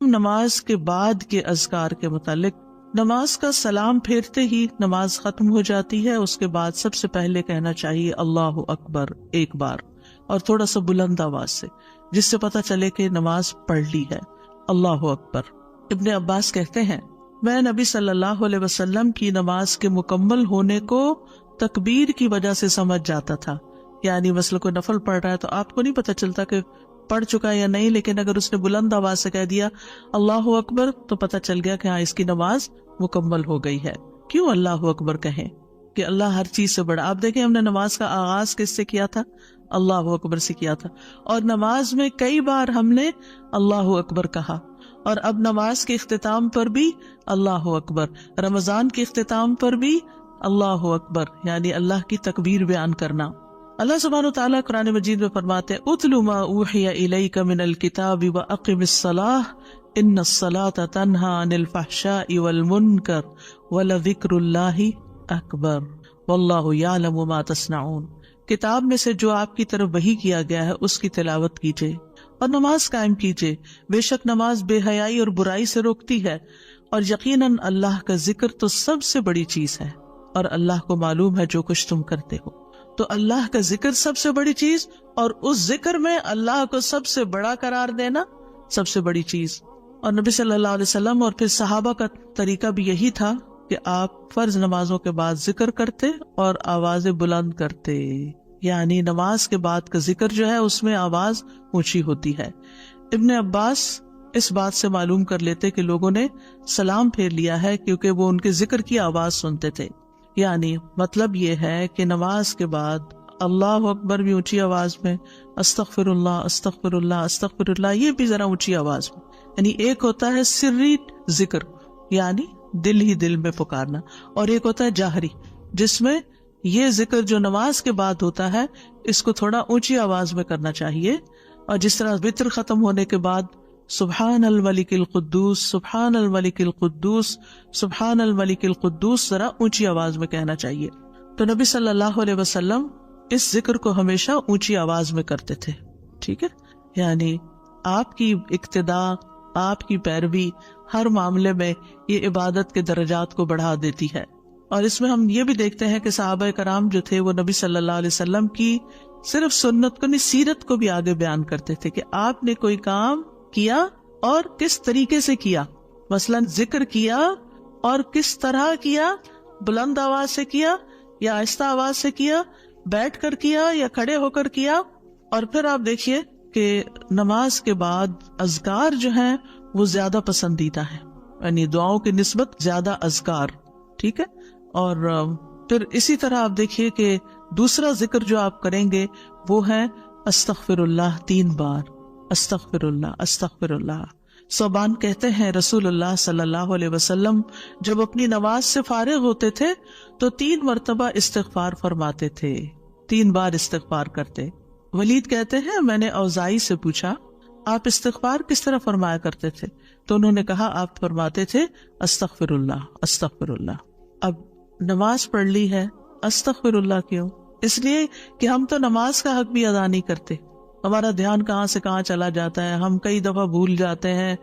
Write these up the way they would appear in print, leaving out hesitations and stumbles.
نماز کے بعد کے اذکار کے متعلق، نماز کا سلام پھیرتے ہی نماز ختم ہو جاتی ہے. اس کے بعد سب سے پہلے کہنا چاہیے اللہ اکبر ایک بار، اور تھوڑا سا بلند آواز سے، جس سے پتہ چلے کہ نماز پڑھ لی ہے. اللہ اکبر. ابن عباس کہتے ہیں میں نبی صلی اللہ علیہ وسلم کی نماز کے مکمل ہونے کو تکبیر کی وجہ سے سمجھ جاتا تھا. یعنی مثلا کوئی نفل پڑھ رہا ہے تو آپ کو نہیں پتہ چلتا کہ پڑھ چکا یا نہیں، لیکن اگر اس نے بلند آواز سے کہہ دیا اللہ اکبر تو پتہ چل گیا کہ ہاں اس کی نماز مکمل ہو گئی ہے. کیوں اللہ اکبر کہیں؟ کہ اللہ ہر چیز سے بڑا. آپ دیکھیں ہم نے نماز کا آغاز کس سے کیا تھا؟ اللہ اکبر سے کیا تھا، اور نماز میں کئی بار ہم نے اللہ اکبر کہا، اور اب نماز کے اختتام پر بھی اللہ اکبر، رمضان کے اختتام پر بھی اللہ اکبر، یعنی اللہ کی تکبیر بیان کرنا. اللہ سبحانہ وتعالیٰ قرآن مجید میں فرماتے ہیں اتل ما اوحی الیک من الکتاب واقم الصلاۃ ان الصلاۃ تنہی عن الفحشاء والمنکر ولذکر اللہ اکبر واللہ یعلم ما تصنعون. کتاب میں سے جو آپ کی طرف وحی کیا گیا ہے اس کی تلاوت کیجیے اور نماز قائم کیجیے، بے شک نماز بے حیائی اور برائی سے روکتی ہے، اور یقیناً اللہ کا ذکر تو سب سے بڑی چیز ہے، اور اللہ کو معلوم ہے جو کچھ تم کرتے ہو. تو اللہ کا ذکر سب سے بڑی چیز، اور اس ذکر میں اللہ کو سب سے بڑا قرار دینا سب سے بڑی چیز. اور نبی صلی اللہ علیہ وسلم اور پھر صحابہ کا طریقہ بھی یہی تھا کہ آپ فرض نمازوں کے بعد ذکر کرتے اور آوازیں بلند کرتے. یعنی نماز کے بعد کا ذکر جو ہے اس میں آواز اونچی ہوتی ہے. ابن عباس اس بات سے معلوم کر لیتے کہ لوگوں نے سلام پھیر لیا ہے کیونکہ وہ ان کے ذکر کی آواز سنتے تھے. یعنی مطلب یہ ہے کہ نماز کے بعد اللہ اکبر بھی اونچی آواز میں، استغفر اللہ استغفر اللہ استغفر اللہ یہ بھی ذرا اونچی آواز میں. یعنی ایک ہوتا ہے سری ذکر، یعنی دل ہی دل میں پکارنا، اور ایک ہوتا ہے جاہری، جس میں یہ ذکر جو نماز کے بعد ہوتا ہے اس کو تھوڑا اونچی آواز میں کرنا چاہیے. اور جس طرح وتر ختم ہونے کے بعد سبحان الملک القدوس سبحان الملک القدوس سبحان الملک القدوس ذرا اونچی آواز میں کہنا چاہیے. تو نبی صلی اللہ علیہ وسلم اس ذکر کو ہمیشہ اونچی آواز میں کرتے تھے. ٹھیک ہے، یعنی آپ کی اقتداء، آپ کی پیروی ہر معاملے میں یہ عبادت کے درجات کو بڑھا دیتی ہے. اور اس میں ہم یہ بھی دیکھتے ہیں کہ صحابہ کرام جو تھے وہ نبی صلی اللہ علیہ وسلم کی صرف سنت کو نہیں، سیرت کو بھی آگے بیان کرتے تھے کہ آپ نے کوئی کام کیا اور کس طریقے سے کیا. مثلا ذکر کیا اور کس طرح کیا، بلند آواز سے کیا یا آہستہ آواز سے کیا، بیٹھ کر کیا یا کھڑے ہو کر کیا. اور پھر آپ دیکھیے کہ نماز کے بعد اذکار جو ہیں وہ زیادہ پسندیدہ ہیں، یعنی دعاؤں کی نسبت زیادہ اذکار. ٹھیک ہے، اور پھر اسی طرح آپ دیکھیے کہ دوسرا ذکر جو آپ کریں گے وہ ہے استغفر اللہ 3 بار، استغفر اللہ استغفر اللہ. صوبان کہتے ہیں رسول اللہ صلی اللہ علیہ وسلم جب اپنی نماز سے فارغ ہوتے تھے تو 3 مرتبہ استغفار فرماتے تھے، 3 بار استغفار کرتے. ولید کہتے ہیں میں نے اوزائی سے پوچھا آپ استغفار کس طرح فرمایا کرتے تھے؟ تو انہوں نے کہا آپ فرماتے تھے استغفر اللہ استغفر اللہ. اب نماز پڑھ لی ہے، استغفر اللہ کیوں؟ اس لیے کہ ہم تو نماز کا حق بھی ادا نہیں کرتے. ہمارا دھیان کہاں سے کہاں چلا جاتا ہے، ہم کئی دفعہ بھول جاتے ہیں،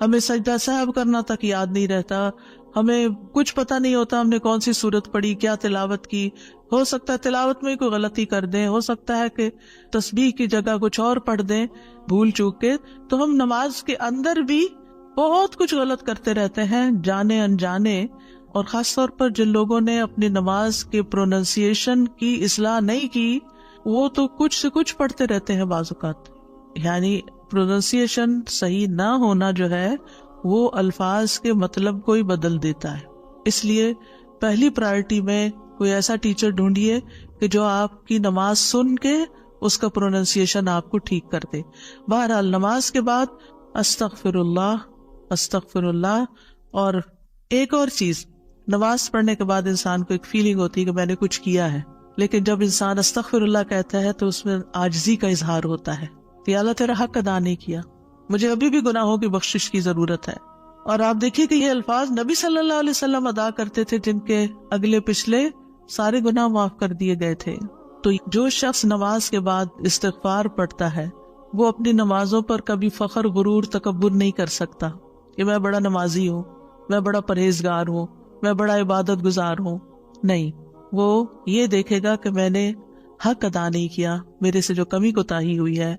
ہمیں سجدہ سہو کرنا تک یاد نہیں رہتا، ہمیں کچھ پتہ نہیں ہوتا ہم نے کون سی سورت پڑھی، کیا تلاوت کی. ہو سکتا ہے تلاوت میں کوئی غلطی کر دیں، ہو سکتا ہے کہ تسبیح کی جگہ کچھ اور پڑھ دیں بھول چوک کے. تو ہم نماز کے اندر بھی بہت کچھ غلط کرتے رہتے ہیں جانے انجانے. اور خاص طور پر جن لوگوں نے اپنی نماز کے پروننسیشن کی اصلاح نہیں کی وہ تو کچھ سے کچھ پڑھتے رہتے ہیں بعض اوقات. یعنی پروننسیشن صحیح نہ ہونا جو ہے وہ الفاظ کے مطلب کو ہی بدل دیتا ہے. اس لیے پہلی پرائرٹی میں کوئی ایسا ٹیچر ڈھونڈیے کہ جو آپ کی نماز سن کے اس کا پروننسیشن آپ کو ٹھیک کر دے. بہرحال نماز کے بعد استغفر اللہ استغفر اللہ. اور ایک اور چیز، نماز پڑھنے کے بعد انسان کو ایک فیلنگ ہوتی ہے کہ میں نے کچھ کیا ہے، لیکن جب انسان استغفر اللہ کہتا ہے تو اس میں عاجزی کا اظہار ہوتا ہے کہ اللہ تیرا حق ادا نہیں کیا، مجھے ابھی بھی گناہوں کی بخشش کی ضرورت ہے. اور آپ دیکھیے کہ یہ الفاظ نبی صلی اللہ علیہ وسلم ادا کرتے تھے جن کے اگلے پچھلے سارے گناہ معاف کر دیے گئے تھے. تو جو شخص نماز کے بعد استغفار پڑھتا ہے وہ اپنی نمازوں پر کبھی فخر غرور تکبر نہیں کر سکتا کہ میں بڑا نمازی ہوں، میں بڑا پرہیزگار ہوں، میں بڑا عبادت گزار ہوں. نہیں، وہ یہ دیکھے گا کہ میں نے حق ادا نہیں کیا، میرے سے جو کمی کوتاہی ہوئی ہے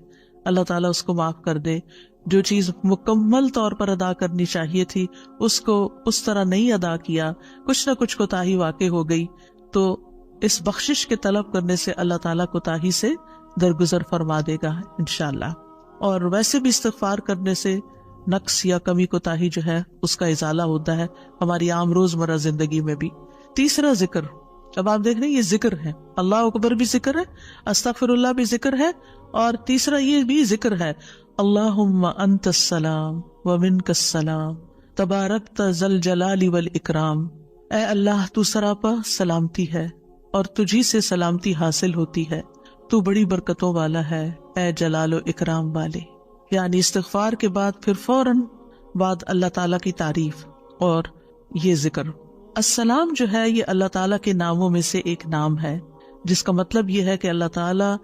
اللہ تعالیٰ اس کو معاف کر دے. جو چیز مکمل طور پر ادا کرنی چاہیے تھی اس کو اس طرح نہیں ادا کیا، کچھ نہ کچھ کوتاہی واقع ہو گئی، تو اس بخشش کے طلب کرنے سے اللہ تعالیٰ کوتاہی سے درگزر فرما دے گا انشاءاللہ. اور ویسے بھی استغفار کرنے سے نقص یا کمی کوتاہی جو ہے اس کا ازالہ ہوتا ہے ہماری عام روزمرہ زندگی میں بھی. تیسرا ذکر، اب آپ دیکھ رہے ہیں یہ ذکر ہے، اللہ اکبر بھی ذکر ہے، استغفر اللہ بھی ذکر ہے، اور تیسرا یہ بھی ذکر ہے، اللہم انت السلام ومنک السلام تبارکت ذی الجلال والاکرام. اے اللہ تو سراپا سلامتی ہے اور تجھی سے سلامتی حاصل ہوتی ہے، تو بڑی برکتوں والا ہے اے جلال و اکرام والے. یعنی استغفار کے بعد پھر فوراً بعد اللہ تعالیٰ کی تعریف اور یہ ذکر. السلام جو ہے یہ اللہ تعالیٰ کے ناموں میں سے ایک نام ہے، جس کا مطلب یہ ہے کہ اللہ تعالیٰ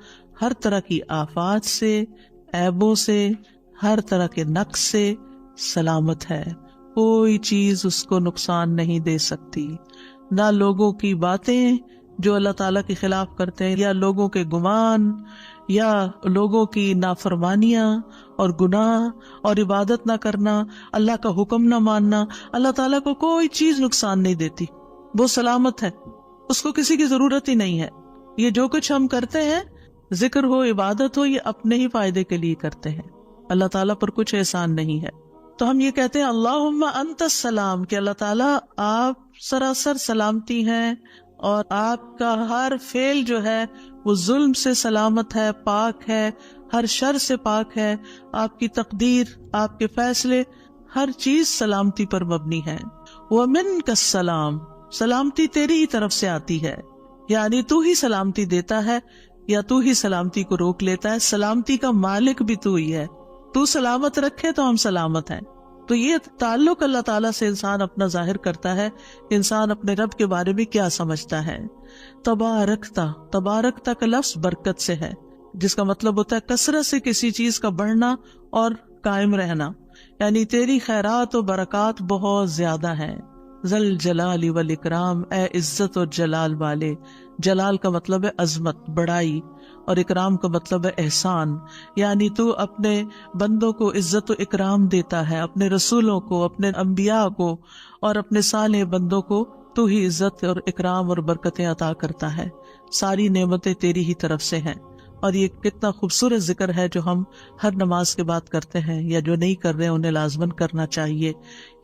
ہر طرح کی آفات سے، عیبوں سے، ہر طرح کے نقص سے سلامت ہے. کوئی چیز اس کو نقصان نہیں دے سکتی، نہ لوگوں کی باتیں جو اللہ تعالیٰ کے خلاف کرتے ہیں، یا لوگوں کے گمان، یا لوگوں کی نافرمانیاں اور گناہ اور عبادت نہ کرنا، اللہ کا حکم نہ ماننا. اللہ تعالیٰ کو کوئی چیز نقصان نہیں دیتی، وہ سلامت ہے، اس کو کسی کی ضرورت ہی نہیں ہے. یہ جو کچھ ہم کرتے ہیں، ذکر ہو، عبادت ہو، یہ اپنے ہی فائدے کے لیے کرتے ہیں، اللہ تعالیٰ پر کچھ احسان نہیں ہے. تو ہم یہ کہتے ہیں اللہم انت السلام، کہ اللہ تعالیٰ آپ سراسر سلامتی ہیں اور آپ کا ہر فعل جو ہے وہ ظلم سے سلامت ہے، پاک ہے، ہر شر سے پاک ہے. آپ کی تقدیر، آپ کے فیصلے، ہر چیز سلامتی پر مبنی ہے. ومنک السلام، سلامتی تیری ہی طرف سے آتی ہے، یعنی تو ہی سلامتی دیتا ہے یا تو ہی سلامتی کو روک لیتا ہے. سلامتی کا مالک بھی تو ہی ہے، تو سلامت رکھے تو ہم سلامت ہیں. تو یہ تعلق اللہ تعالیٰ سے انسان اپنا ظاہر کرتا ہے، انسان اپنے رب کے بارے میں کیا سمجھتا ہے. تبارکتا، تبارکتا کا لفظ برکت سے ہے، جس کا مطلب ہوتا ہے کثرت سے کسی چیز کا بڑھنا اور قائم رہنا، یعنی تیری خیرات و برکات بہت زیادہ ہیں. ذل جلال والاکرام، اے عزت اور جلال والے. جلال کا مطلب ہے عظمت، بڑائی، اور اکرام کا مطلب ہے احسان. یعنی تو اپنے بندوں کو عزت و اکرام دیتا ہے، اپنے رسولوں کو، اپنے انبیاء کو اور اپنے صالح بندوں کو تو ہی عزت اور اکرام اور برکتیں عطا کرتا ہے. ساری نعمتیں تیری ہی طرف سے ہیں. اور یہ کتنا خوبصورت ذکر ہے جو ہم ہر نماز کے بعد کرتے ہیں، یا جو نہیں کر رہے انہیں لازماً کرنا چاہیے،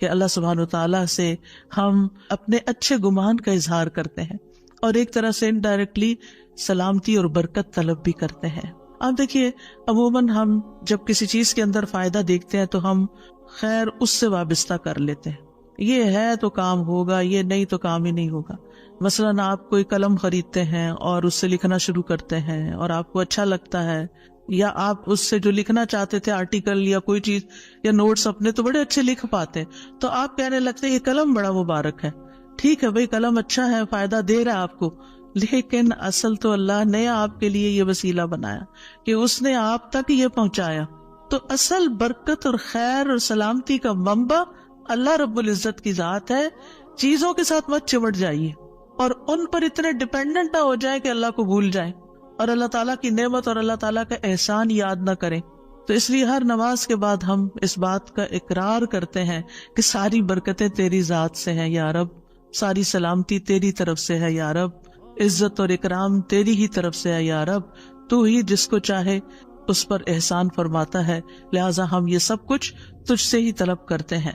کہ اللہ سبحانہ وتعالیٰ سے ہم اپنے اچھے گمان کا اظہار کرتے ہیں اور ایک طرح سے انڈائریکٹلی سلامتی اور برکت طلب بھی کرتے ہیں. آپ دیکھیے عموماً ہم جب کسی چیز کے اندر فائدہ دیکھتے ہیں تو ہم خیر اس سے وابستہ کر لیتے ہیں، یہ ہے تو کام ہوگا، یہ نہیں تو کام ہی نہیں ہوگا. مثلاً آپ کوئی قلم خریدتے ہیں اور اس سے لکھنا شروع کرتے ہیں اور آپ کو اچھا لگتا ہے، یا آپ اس سے جو لکھنا چاہتے تھے آرٹیکل یا کوئی چیز یا نوٹس اپنے تو بڑے اچھے لکھ پاتے ہیں، تو آپ کہنے لگتے ہیں یہ قلم بڑا مبارک ہے. ٹھیک ہے بھائی، قلم اچھا ہے، فائدہ دے رہا ہے آپ کو، لیکن اصل تو اللہ نے آپ کے لیے یہ وسیلہ بنایا کہ اس نے آپ تک یہ پہنچایا. تو اصل برکت اور خیر اور سلامتی کا منبع اللہ رب العزت کی ذات ہے. چیزوں کے ساتھ مت چمٹ جائیے اور ان پر اتنے ڈیپینڈنٹ نہ ہو جائیں کہ اللہ کو بھول جائیں اور اللہ تعالیٰ کی نعمت اور اللہ تعالیٰ کا احسان یاد نہ کریں. تو اس لیے ہر نماز کے بعد ہم اس بات کا اقرار کرتے ہیں کہ ساری برکتیں تیری ذات سے ہیں یا رب، ساری سلامتی تیری طرف سے ہے یا رب، عزت اور اکرام تیری ہی طرف سے ہے یا رب، تو ہی جس کو چاہے اس پر احسان فرماتا ہے، لہٰذا ہم یہ سب کچھ تجھ سے ہی طلب کرتے ہیں.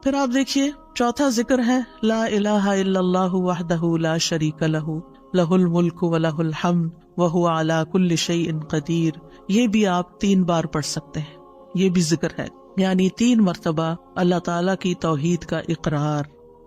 پھر آپ دیکھیے چوتھا ذکر ہے لا الہ الا اللہ وحدہ لا شریک لہ لہ الملک و لہ الحمد وہو علی کل شیء قدیر. یہ بھی آپ 3 بار پڑھ سکتے ہیں، یہ بھی ذکر ہے، یعنی 3 مرتبہ اللہ تعالیٰ کی توحید کا اقرار.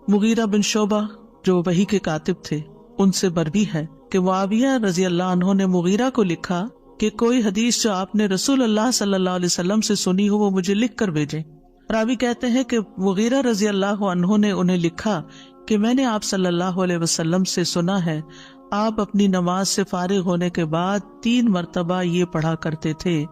مغیرہ بن شعبہ جو وحی کے کاتب تھے ان سے مروی ہے کہ معاویہ رضی اللہ عنہ نے مغیرہ کو لکھا کہ کوئی حدیث جو آپ نے رسول اللہ صلی اللہ علیہ وسلم سے سنی ہو وہ مجھے لکھ کر بھیجیں. راوی کہتے ہیں کہ مغیرہ رضی اللہ عنہ نے انہیں لکھا کہ میں نے آپ صلی اللہ علیہ وسلم سے سنا ہے آپ اپنی نماز سے فارغ ہونے کے بعد 3 مرتبہ یہ پڑھا کرتے تھے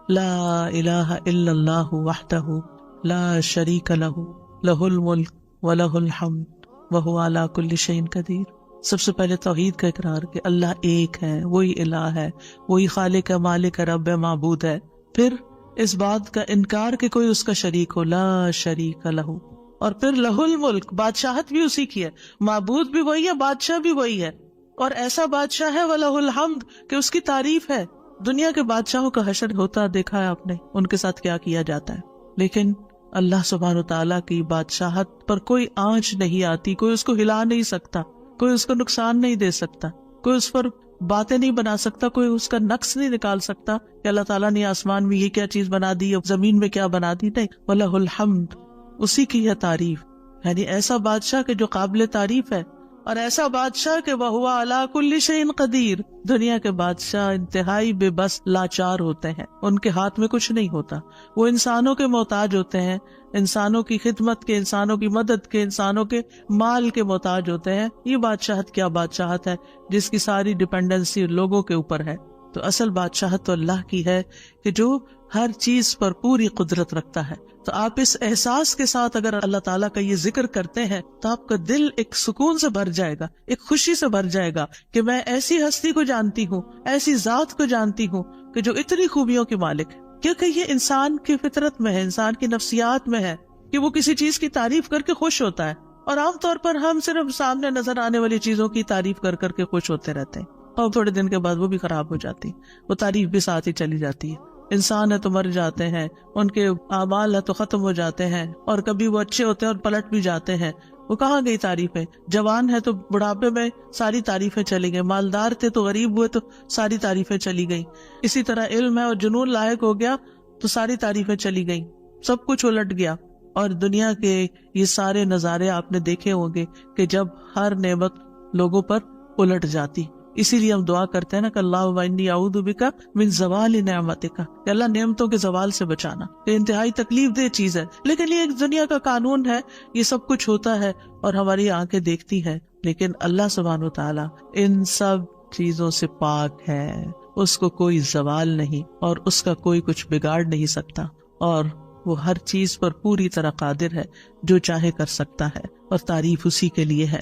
لا الہ الا اللہ وحدہ لا شریک لہ لہ الملک ولہ الحمد وہو علی کل شیء قدیر۔ سب سے پہلے توحید کا اقرار کہ اللہ ایک ہے، وہی الہ ہے، وہی خالق ہے، مالک ہے، رب ہے، معبود ہے۔ پھر اس بات کا انکار کہ کوئی اس کا شریک ہو، لا شریک لہ، اور پھر لہ الملک، بادشاہت بھی اسی کی ہے، معبود بھی وہی ہے، بادشاہ بھی وہی ہے، اور ایسا بادشاہ ہے وَلَهُ الْحَمْدُ کہ اس کی تعریف ہے۔ دنیا کے بادشاہوں کا حشر ہوتا دیکھا ہے آپ نے، ان کے ساتھ کیا کیا جاتا ہے، لیکن اللہ سبحانہ وتعالیٰ کی بادشاہت پر کوئی آنچ نہیں آتی، کوئی اس کو ہلا نہیں سکتا، کوئی اس کو نقصان نہیں دے سکتا، کوئی اس پر باتیں نہیں بنا سکتا، کوئی اس کا نقص نہیں نکال سکتا کہ اللہ تعالیٰ نے آسمان میں یہ کیا چیز بنا دی اور زمین میں کیا بنا دی، نہیں، وَلَهُ الْحَمْدُ، اسی کی ہے تعریف، یعنی ایسا بادشاہ کہ جو قابل تعریف ہے، اور ایسا بادشاہ کہ وَهُوَ عَلَى كُلِّ شَيْءٍ قدیر۔ دنیا کے بادشاہ انتہائی بے بس لاچار ہوتے ہیں، ان کے ہاتھ میں کچھ نہیں ہوتا، وہ انسانوں کے محتاج ہوتے ہیں، انسانوں کی خدمت کے، انسانوں کی مدد کے، انسانوں کے مال کے محتاج ہوتے ہیں۔ یہ بادشاہت کیا بادشاہت ہے جس کی ساری ڈیپینڈنسی لوگوں کے اوپر ہے۔ تو اصل بادشاہت تو اللہ کی ہے کہ جو ہر چیز پر پوری قدرت رکھتا ہے۔ تو آپ اس احساس کے ساتھ اگر اللہ تعالیٰ کا یہ ذکر کرتے ہیں تو آپ کا دل ایک سکون سے بھر جائے گا، ایک خوشی سے بھر جائے گا کہ میں ایسی ہستی کو جانتی ہوں، ایسی ذات کو جانتی ہوں کہ جو اتنی خوبیوں کی مالک ہے۔ کیونکہ یہ انسان کی فطرت میں ہے، انسان کی نفسیات میں ہے کہ وہ کسی چیز کی تعریف کر کے خوش ہوتا ہے، اور عام طور پر ہم صرف سامنے نظر آنے والی چیزوں کی تعریف کر کر کے خوش ہوتے رہتے ہیں، اور تھوڑے دن کے بعد وہ بھی خراب ہو جاتی، وہ تعریف بھی ساتھ ہی چلی جاتی ہے۔ انسان ہے تو مر جاتے ہیں، ان کے اعمال ہے تو ختم ہو جاتے ہیں، اور کبھی وہ اچھے ہوتے ہیں اور پلٹ بھی جاتے ہیں، وہ کہاں گئی تعریفیں؟ جوان ہے تو بڑھاپے میں ساری تعریفیں چلی گئی، مالدار تھے تو غریب ہوئے تو ساری تعریفیں چلی گئی، اسی طرح علم ہے اور جنون لاحق ہو گیا تو ساری تعریفیں چلی گئیں، سب کچھ الٹ گیا۔ اور دنیا کے یہ سارے نظارے آپ نے دیکھے ہوں گے کہ جب ہر نعمت لوگوں پر الٹ جاتی، اسی لیے ہم دعا کرتے ہیں نا کہ اللہ وانی اعوذ بک من زوال نعمتک، کہ اللہ نعمتوں کے زوال سے بچانا، یہ انتہائی تکلیف دہ چیز ہے، لیکن یہ ایک دنیا کا قانون ہے، یہ سب کچھ ہوتا ہے اور ہماری آنکھیں دیکھتی ہیں، لیکن اللہ سبحانہ وتعالی ان سب چیزوں سے پاک ہے، اس کو کوئی زوال نہیں اور اس کا کوئی کچھ بگاڑ نہیں سکتا، اور وہ ہر چیز پر پوری طرح قادر ہے، جو چاہے کر سکتا ہے، اور تعریف اسی کے لیے ہے۔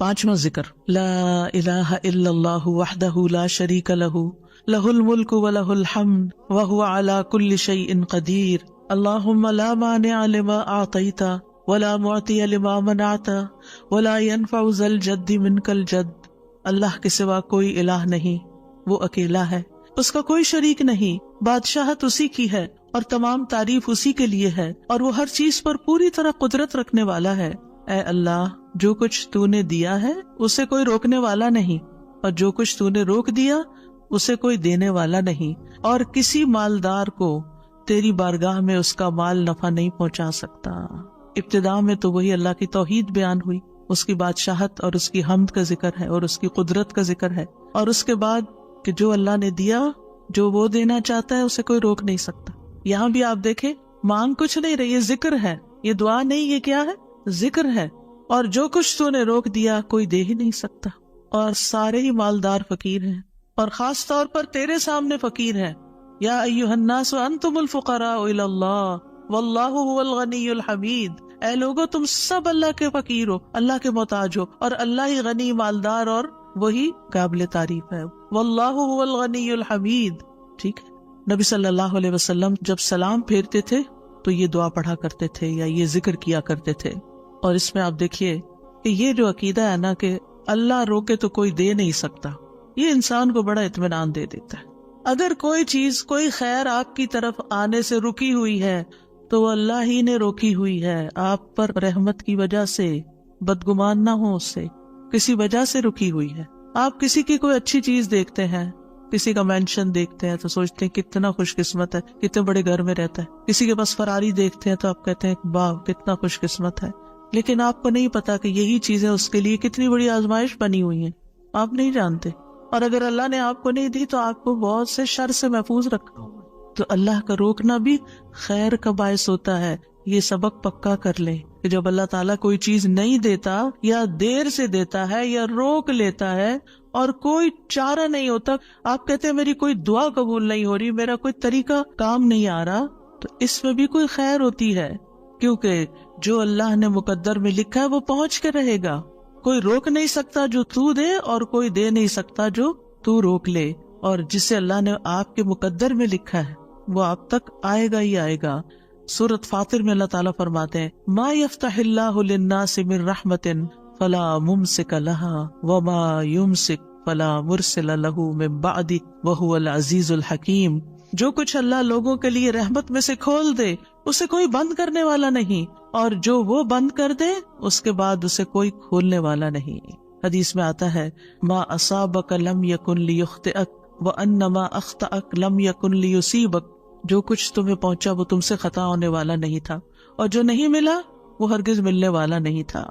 پانچواں ذکر، لا الہ الا اللہ وحدہ لا شریک لہ لہ الملک ولہ الحمد وہو علی کل شیء قدیر، اللہم لا مانع لما اعطیت ولا معطی لما منعت ولا ينفع ذا الجد منک الجد۔ اللہ کے سوا کوئی الہ نہیں، وہ اکیلا ہے، اس کا کوئی شریک نہیں، بادشاہت اسی کی ہے اور تمام تعریف اسی کے لیے ہے، اور وہ ہر چیز پر پوری طرح قدرت رکھنے والا ہے۔ اے اللہ، جو کچھ تو نے دیا ہے اسے کوئی روکنے والا نہیں، اور جو کچھ تو نے روک دیا اسے کوئی دینے والا نہیں، اور کسی مالدار کو تیری بارگاہ میں اس کا مال نفع نہیں پہنچا سکتا۔ ابتدا میں تو وہی اللہ کی توحید بیان ہوئی، اس کی بادشاہت اور اس کی حمد کا ذکر ہے اور اس کی قدرت کا ذکر ہے، اور اس کے بعد کہ جو اللہ نے دیا، جو وہ دینا چاہتا ہے اسے کوئی روک نہیں سکتا۔ یہاں بھی آپ دیکھیں، مانگ کچھ نہیں رہی، یہ ذکر ہے، یہ دعا نہیں، یہ کیا ہے؟ ذکر ہے، اور جو کچھ تو نے روک دیا کوئی دے ہی نہیں سکتا، اور سارے ہی مالدار فقیر ہیں، اور خاص طور پر تیرے سامنے فقیر ہیں۔ یا ایھا الناس انتم الفقراء الی اللہ واللہ هو الغنی الحمید، اے لوگو تم سب اللہ کے فقیر ہو، اللہ کے محتاج ہو، اور اللہ ہی غنی، مالدار اور وہی قابل تعریف ہے، واللہ هو الغنی الحمید۔ ٹھیک ہے، نبی صلی اللہ علیہ وسلم جب سلام پھیرتے تھے تو یہ دعا پڑھا کرتے تھے یا یہ ذکر کیا کرتے تھے، اور اس میں آپ دیکھیے کہ یہ جو عقیدہ ہے نا کہ اللہ روکے تو کوئی دے نہیں سکتا، یہ انسان کو بڑا اطمینان دے دیتا ہے۔ اگر کوئی چیز، کوئی خیر آپ کی طرف آنے سے رکی ہوئی ہے تو وہ اللہ ہی نے روکی ہوئی ہے، آپ پر رحمت کی وجہ سے، بدگمان نہ ہو، اس سے کسی وجہ سے رکی ہوئی ہے۔ آپ کسی کی کوئی اچھی چیز دیکھتے ہیں، کسی کا مینشن دیکھتے ہیں تو سوچتے ہیں کتنا خوش قسمت ہے، کتنے بڑے گھر میں رہتا ہے، کسی کے پاس فراری دیکھتے ہیں تو آپ کہتے ہیں واہ کتنا خوش قسمت ہے، لیکن آپ کو نہیں پتا کہ یہی چیزیں اس کے لیے کتنی بڑی آزمائش بنی ہوئی ہیں، آپ نہیں جانتے، اور اگر اللہ نے آپ کو نہیں دی تو آپ کو بہت سے شر سے محفوظ رکھا ہوا۔ تو اللہ کا روکنا بھی خیر کا باعث ہوتا ہے یہ سبق پکا کر لیں کہ جب اللہ تعالیٰ کوئی چیز نہیں دیتا یا دیر سے دیتا ہے یا روک لیتا ہے اور کوئی چارہ نہیں ہوتا، آپ کہتے ہیں میری کوئی دعا قبول نہیں ہو رہی، میرا کوئی طریقہ کام نہیں آ رہا، تو اس میں بھی کوئی خیر ہوتی ہے، کیونکہ جو اللہ نے مقدر میں لکھا ہے وہ پہنچ کے رہے گا۔ کوئی روک نہیں سکتا جو تو دے، اور کوئی دے نہیں سکتا جو تو روک لے، اور جسے اللہ نے آپ کے مقدر میں لکھا ہے وہ آپ تک آئے گا ہی آئے گا۔ سورۃ فاطر میں اللہ تعالیٰ فرماتے ہیں ما یفتح اللہ للناس من رحمت فلا ممسک لها وما یمسک فلا مرسل له من بعده وهو العزیز الحکیم۔ جو کچھ اللہ لوگوں کے لیے رحمت میں سے کھول دے اسے کوئی بند کرنے والا نہیں، اور جو وہ بند کر دے اس کے بعد اسے کوئی کھولنے والا نہیں۔ حدیث میں آتا ہے ما اصابک لم یکن لیخطئک وان ما اخطأک لم یکن لیصیبک، جو کچھ تمہیں پہنچا وہ تم سے خطا ہونے والا نہیں تھا، اور جو نہیں ملا وہ ہرگز ملنے والا نہیں تھا۔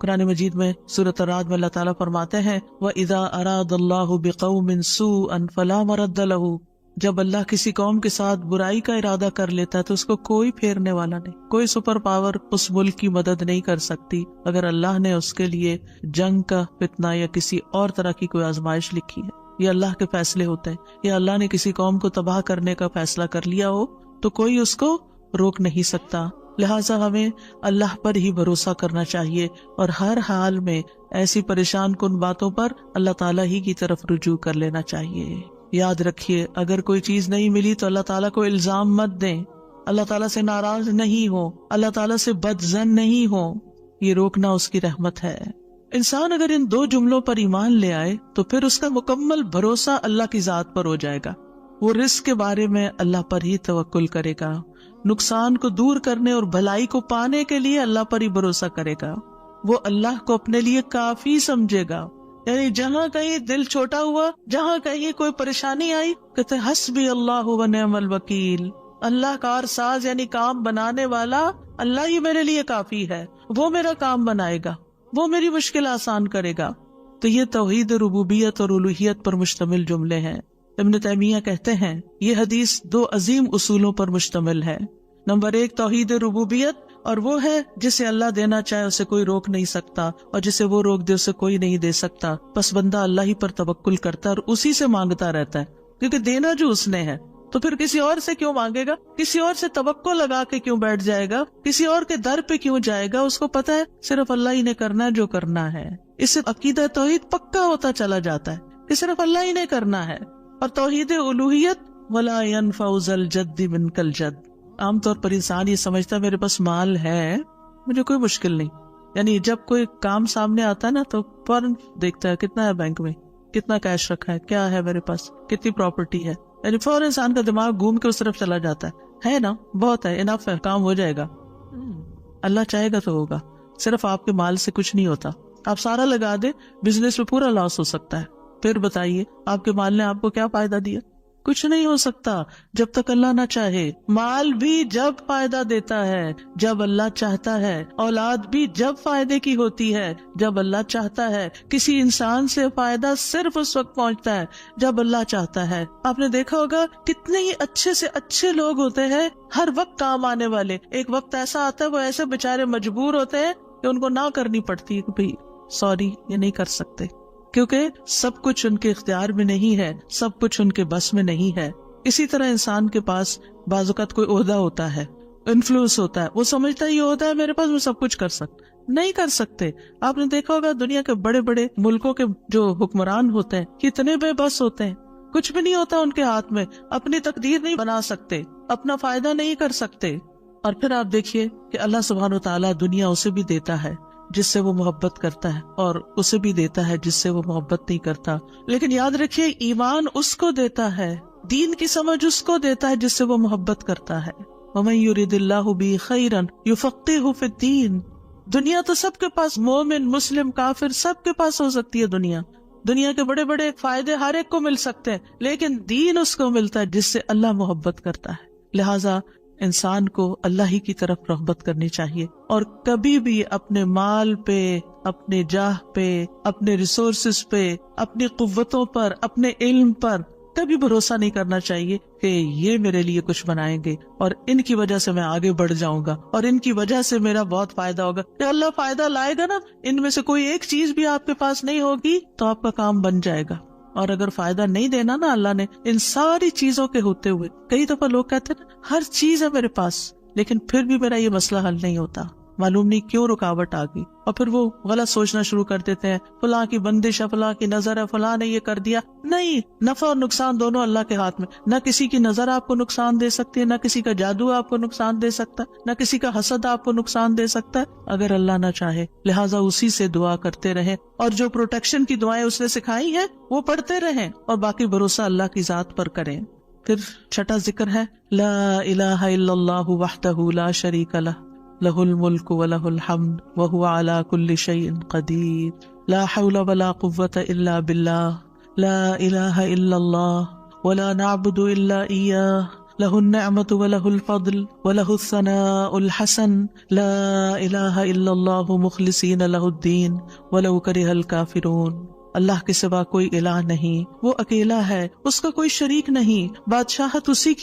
قرآن مجید میں سورۃ الرعد میں اللہ تعالیٰ فرماتے ہیں وَإِذَا أَرَادَ اللَّهُ بِقَوْمٍ سُوءًا فَلَا مَرَدَّ لَهُ، جب اللہ کسی قوم کے ساتھ برائی کا ارادہ کر لیتا ہے تو اس کو کوئی پھیرنے والا نہیں، کوئی سپر پاور اس ملک کی مدد نہیں کر سکتی اگر اللہ نے اس کے لیے جنگ کا فتنہ یا کسی اور طرح کی کوئی آزمائش لکھی ہے۔ یہ اللہ کے فیصلے ہوتے ہیں، یا اللہ نے کسی قوم کو تباہ کرنے کا فیصلہ کر لیا ہو تو کوئی اس کو روک نہیں سکتا۔ لہٰذا ہمیں اللہ پر ہی بھروسہ کرنا چاہیے، اور ہر حال میں ایسی پریشان کن باتوں پر اللہ تعالیٰ ہی کی طرف رجوع کر لینا چاہیے۔ یاد رکھیے اگر کوئی چیز نہیں ملی تو اللہ تعالیٰ کو الزام مت دیں، اللہ تعالیٰ سے ناراض نہیں ہو، اللہ تعالیٰ سے بدظن نہیں ہو، یہ روکنا اس کی رحمت ہے۔ انسان اگر ان دو جملوں پر ایمان لے آئے تو پھر اس کا مکمل بھروسہ اللہ کی ذات پر ہو جائے گا، وہ رزق کے بارے میں اللہ پر ہی توکل کرے گا، نقصان کو دور کرنے اور بھلائی کو پانے کے لیے اللہ پر ہی بھروسہ کرے گا، وہ اللہ کو اپنے لیے کافی سمجھے گا۔ یعنی جہاں کہیں دل چھوٹا ہوا، جہاں کہیں کوئی پریشانی آئی، کہتے حسبی اللہ و نعم الوکیل، اللہ کار ساز یعنی کام بنانے والا اللہ ہی میرے لیے کافی ہے، وہ میرا کام بنائے گا، وہ میری مشکل آسان کرے گا۔ تو یہ توحید ربوبیت اور الوہیت پر مشتمل جملے ہیں۔ ابن تیمیہ کہتے ہیں یہ حدیث دو عظیم اصولوں پر مشتمل ہے۔ نمبر 1 توحید ربوبیت، اور وہ ہے جسے اللہ دینا چاہے اسے کوئی روک نہیں سکتا، اور جسے وہ روک دے اسے کوئی نہیں دے سکتا، بس بندہ اللہ ہی پر توکل کرتا ہے اور اسی سے مانگتا رہتا ہے، کیونکہ دینا جو اس نے ہے، تو پھر کسی اور سے کیوں مانگے گا، کسی اور سے توقع لگا کے کیوں بیٹھ جائے گا، کسی اور کے در پہ کیوں جائے گا، اس کو پتا ہے صرف اللہ ہی نے کرنا ہے جو کرنا ہے۔ اس سے عقیدہ توحید پکا ہوتا چلا جاتا ہے کہ صرف اللہ ہی نے کرنا ہے۔ اور توحید الوہیت ولا ينفع ذا الجد منک الجد، عام طور پر انسان یہ سمجھتا ہے میرے پاس مال ہے مجھے کوئی مشکل نہیں، یعنی جب کوئی کام سامنے آتا ہے نا تو فوراً دیکھتا ہے کتنا ہے بینک میں، کتنا کیش رکھا ہے، کیا ہے میرے پاس، کتنی پراپرٹی ہے، یعنی فوراً انسان کا دماغ گھوم کے اس طرف چلا جاتا ہے نا بہت ہے، انف ہے، کام ہو جائے گا۔ اللہ چاہے گا تو ہوگا، صرف آپ کے مال سے کچھ نہیں ہوتا، آپ سارا لگا دے بزنس میں پورا لاس ہو سکتا ہے، پھر بتائیے آپ کے مال نے آپ کو کیا فائدہ دیا، کچھ نہیں ہو سکتا جب تک اللہ نہ چاہے۔ مال بھی جب فائدہ دیتا ہے جب اللہ چاہتا ہے، اولاد بھی جب فائدے کی ہوتی ہے جب اللہ چاہتا ہے، کسی انسان سے فائدہ صرف اس وقت پہنچتا ہے جب اللہ چاہتا ہے۔ آپ نے دیکھا ہوگا کتنے ہی اچھے سے اچھے لوگ ہوتے ہیں ہر وقت کام آنے والے، ایک وقت ایسا آتا ہے وہ ایسے بےچارے مجبور ہوتے ہیں کہ ان کو نہ کرنی پڑتی ہے کہ بھائی سوری یہ نہیں کر سکتے، کیونکہ سب کچھ ان کے اختیار میں نہیں ہے، سب کچھ ان کے بس میں نہیں ہے۔ اسی طرح انسان کے پاس بعض اوقات کوئی عہدہ ہوتا ہے، انفلوئنس ہوتا ہے، وہ سمجھتا ہے یہ عہدہ ہے میرے پاس میں سب کچھ کر سکتا، نہیں کر سکتے۔ آپ نے دیکھا ہوگا دنیا کے بڑے بڑے ملکوں کے جو حکمران ہوتے ہیں کتنے بے بس ہوتے ہیں، کچھ بھی نہیں ہوتا ان کے ہاتھ میں، اپنی تقدیر نہیں بنا سکتے، اپنا فائدہ نہیں کر سکتے۔ اور پھر آپ دیکھیے کہ اللہ سبحانہ وتعالیٰ دنیا اسے بھی دیتا ہے جس سے وہ محبت کرتا ہے، اور اسے بھی دیتا ہے جس سے وہ محبت نہیں کرتا، لیکن یاد رکھیے ایمان اس کو دیتا ہے، دین کی سمجھ اس کو دیتا ہے جس سے وہ محبت کرتا ہے۔ وَمَن يُرِدِ اللَّهُ بِهِ خَيْرًا يُفَقِّهْهُ فِي الدِّينِ، دنیا تو سب کے پاس، مومن مسلم کافر سب کے پاس ہو سکتی ہے، دنیا کے بڑے بڑے فائدے ہر ایک کو مل سکتے ہیں، لیکن دین اس کو ملتا ہے جس سے اللہ محبت کرتا ہے۔ لہٰذا انسان کو اللہ ہی کی طرف رغبت کرنی چاہیے، اور کبھی بھی اپنے مال پہ، اپنے جاہ پہ، اپنے ریسورسز پہ، اپنی قوتوں پر، اپنے علم پر کبھی بھروسہ نہیں کرنا چاہیے کہ یہ میرے لیے کچھ بنائیں گے اور ان کی وجہ سے میں آگے بڑھ جاؤں گا اور ان کی وجہ سے میرا بہت فائدہ ہوگا. کہ اللہ فائدہ لائے گا نا، ان میں سے کوئی ایک چیز بھی آپ کے پاس نہیں ہوگی تو آپ کا کام بن جائے گا. اور اگر فائدہ نہیں دینا نا اللہ نے ان ساری چیزوں کے ہوتے ہوئے، کئی دفعہ لوگ کہتے ہیں ہر چیز ہے میرے پاس لیکن پھر بھی میرا یہ مسئلہ حل نہیں ہوتا، معلوم نہیں کیوں رکاوٹ آ گئی. اور پھر وہ غلط سوچنا شروع کر دیتے ہیں، فلاں کی بندش ہے، فلاں کی نظر ہے، فلاں نے یہ کر دیا. نہیں، نفع اور نقصان دونوں اللہ کے ہاتھ میں. نہ کسی کی نظر آپ کو نقصان دے سکتی ہے، نہ کسی کا جادو آپ کو نقصان دے سکتا ہے، نہ کسی کا حسد آپ کو نقصان دے سکتا ہے اگر اللہ نہ چاہے. لہٰذا اسی سے دعا کرتے رہیں اور جو پروٹیکشن کی دعائیں اس نے سکھائی ہیں وہ پڑھتے رہیں اور باقی بھروسہ اللہ کی ذات پر کریں. پھر چھٹا ذکر ہے لا الہ الا اللہ وحدہ لا شریک لہ لہ الملک ولہ الحمد وہو علی کل شیء قدیر لا حول ولا قوۃ الا باللہ لا الہ الا اللہ ولا نعبد الا ایاہ لہ النعمۃ ولہ الفضل ولہ الثناء الحسن لا الہ الا اللہ مخلصین لہ الدین ولو کرہ الکافرون. اللہ کے سوا کوئی الہ نہیں، وہ اکیلا ہے، اس کا کوئی شریک نہیں، بادشاہت اسی کی